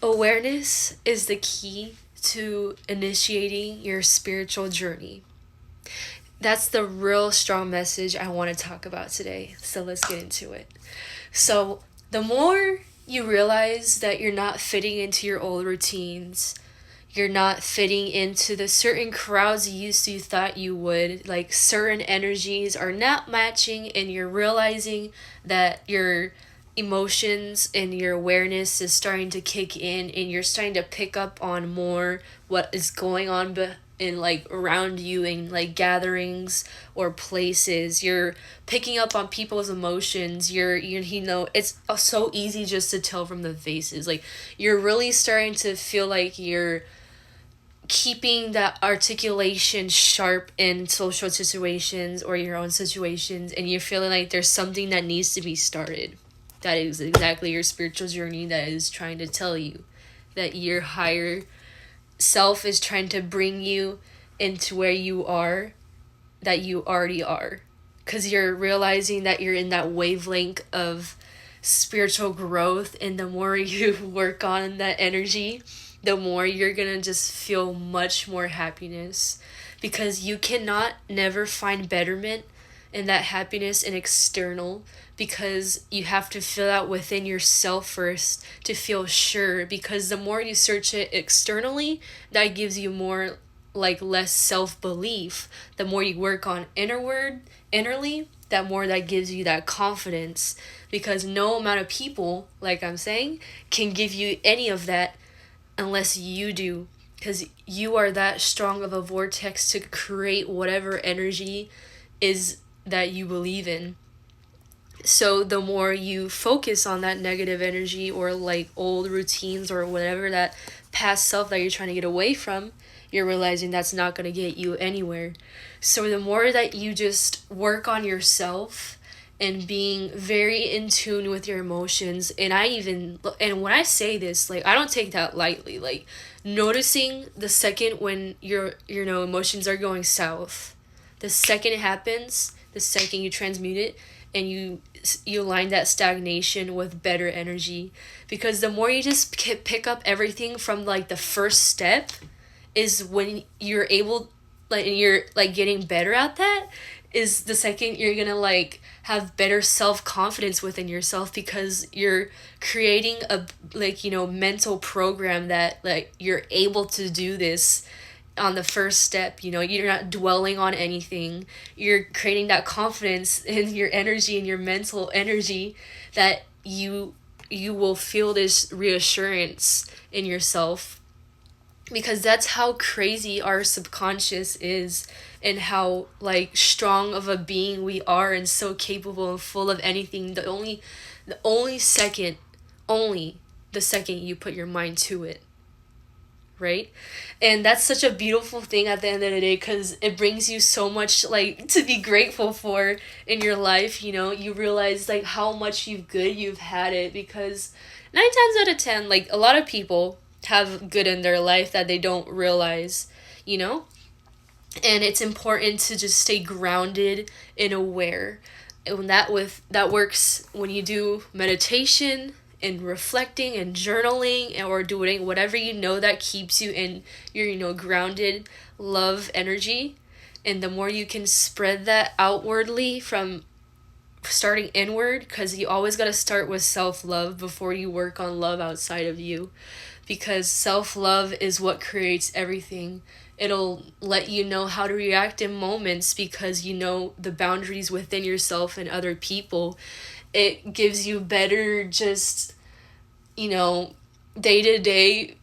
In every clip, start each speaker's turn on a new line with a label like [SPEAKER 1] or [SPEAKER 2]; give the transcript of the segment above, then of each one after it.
[SPEAKER 1] Awareness is the key to initiating your spiritual journey. That's the real strong message I want to talk about today. So let's get into it. So, the more you realize that you're not fitting into your old routines, you're not fitting into the certain crowds you used to thought you would, like certain energies are not matching, and you're realizing that your emotions and your awareness is starting to kick in, and you're starting to pick up on more what is going on in like around you in like gatherings or places. You're picking up on people's emotions. It's so easy just to tell from the faces. Like you're really starting to feel like you're keeping that articulation sharp in social situations or your own situations, and you're feeling like there's something that needs to be started. That is exactly your spiritual journey that is trying to tell you that your higher self is trying to bring you into where you are, that you already are, because you're realizing that you're in that wavelength of spiritual growth, and the more you work on that energy, the more you're gonna just feel much more happiness, because you cannot never find betterment in that happiness in external, because you have to feel that within yourself first to feel sure, because the more you search it externally, that gives you more like less self-belief. The more you work on innerly, that more that gives you that confidence, because no amount of people, like I'm saying, can give you any of that unless you do, because you are that strong of a vortex to create whatever energy is that you believe in. So the more you focus on that negative energy or like old routines or whatever, that past self that you're trying to get away from, you're realizing that's not going to get you anywhere. So the more that you just work on yourself and being very in tune with your emotions, and when I say this, like I don't take that lightly, like noticing the second when your emotions are going south, the second it happens, the second you transmute it, and you align that stagnation with better energy, because the more you just pick up everything from like the first step is when you're able, like, and you're like getting better at that, is the second you're gonna like have better self-confidence within yourself, because you're creating a like mental program that like you're able to do this on the first step. You're not dwelling on anything, you're creating that confidence in your energy and your mental energy, that you will feel this reassurance in yourself, because that's how crazy our subconscious is, and how like strong of a being we are, and so capable and full of anything. The only second, only the second you put your mind to it, right? And that's such a beautiful thing at the end of the day, because it brings you so much like to be grateful for in your life. You realize like how much you've had it, because 9 times out of 10, like a lot of people have good in their life that they don't realize, you know and it's important to just stay grounded and aware. And that works when you do meditation and reflecting and journaling, or doing whatever that keeps you in your grounded love energy. And the more you can spread that outwardly from starting inward, because you always got to start with self-love before you work on love outside of you, because self-love is what creates everything. It'll let you know how to react in moments, because you know the boundaries within yourself and other people. It gives you better just day-to-day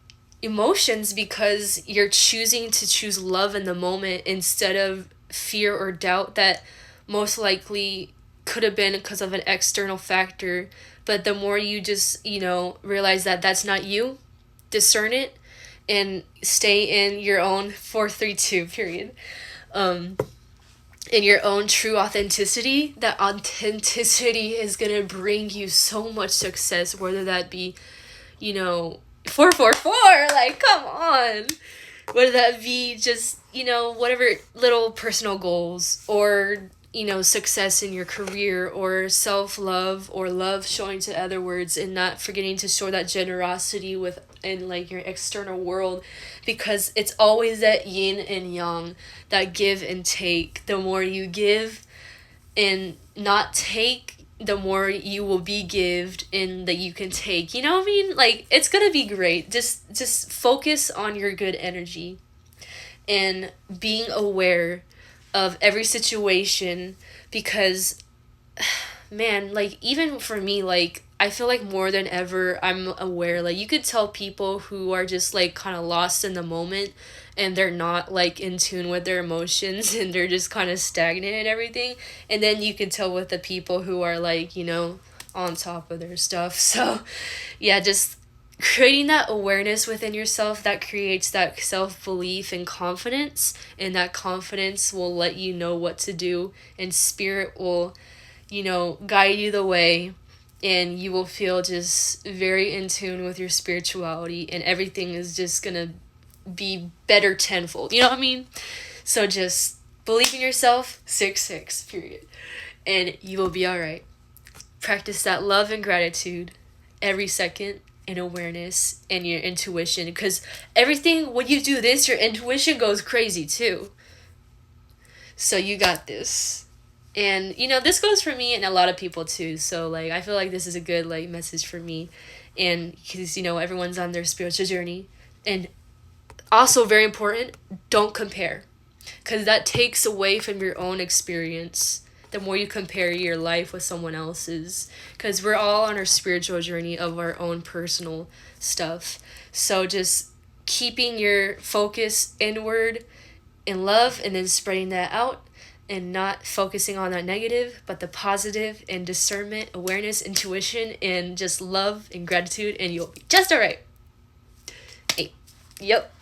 [SPEAKER 1] emotions, because you're choosing to choose love in the moment instead of fear or doubt that most likely could have been because of an external factor. But the more you just realize that that's not you, discern it, and stay in your own 432 period, in your own true authenticity, that authenticity is gonna bring you so much success, whether that be 444, like come on, whether that be just whatever little personal goals, or success in your career, or self-love, or love showing to other words, and not forgetting to show that generosity with in like your external world, because it's always that yin and yang, that give and take. The more you give and not take, the more you will be gived and that you can take. You know what I mean? Like, it's gonna be great. Just focus on your good energy and being aware of every situation, because man, like, even for me, like, I feel like more than ever I'm aware. Like, you could tell people who are just like kind of lost in the moment, and they're not like in tune with their emotions and they're just kind of stagnant and everything. And then you can tell with the people who are like, on top of their stuff. So yeah, just creating that awareness within yourself, that creates that self-belief and confidence, and that confidence will let you know what to do, and spirit will guide you the way, and you will feel just very in tune with your spirituality, and everything is just gonna be better tenfold. You know what I mean? So just believe in yourself, 6 period, and you will be all right. Practice that love and gratitude every second, and awareness and your intuition, because everything, when you do this, your intuition goes crazy too. So you got this. And this goes for me and a lot of people too. So like, I feel like this is a good like message for me, and because everyone's on their spiritual journey. And also very important, don't compare, because that takes away from your own experience the more you compare your life with someone else's, because we're all on our spiritual journey of our own personal stuff. So just keeping your focus inward in love, and then spreading that out, and not focusing on that negative, but the positive, and discernment, awareness, intuition, and just love and gratitude, and you'll be just all right. Hey, yep.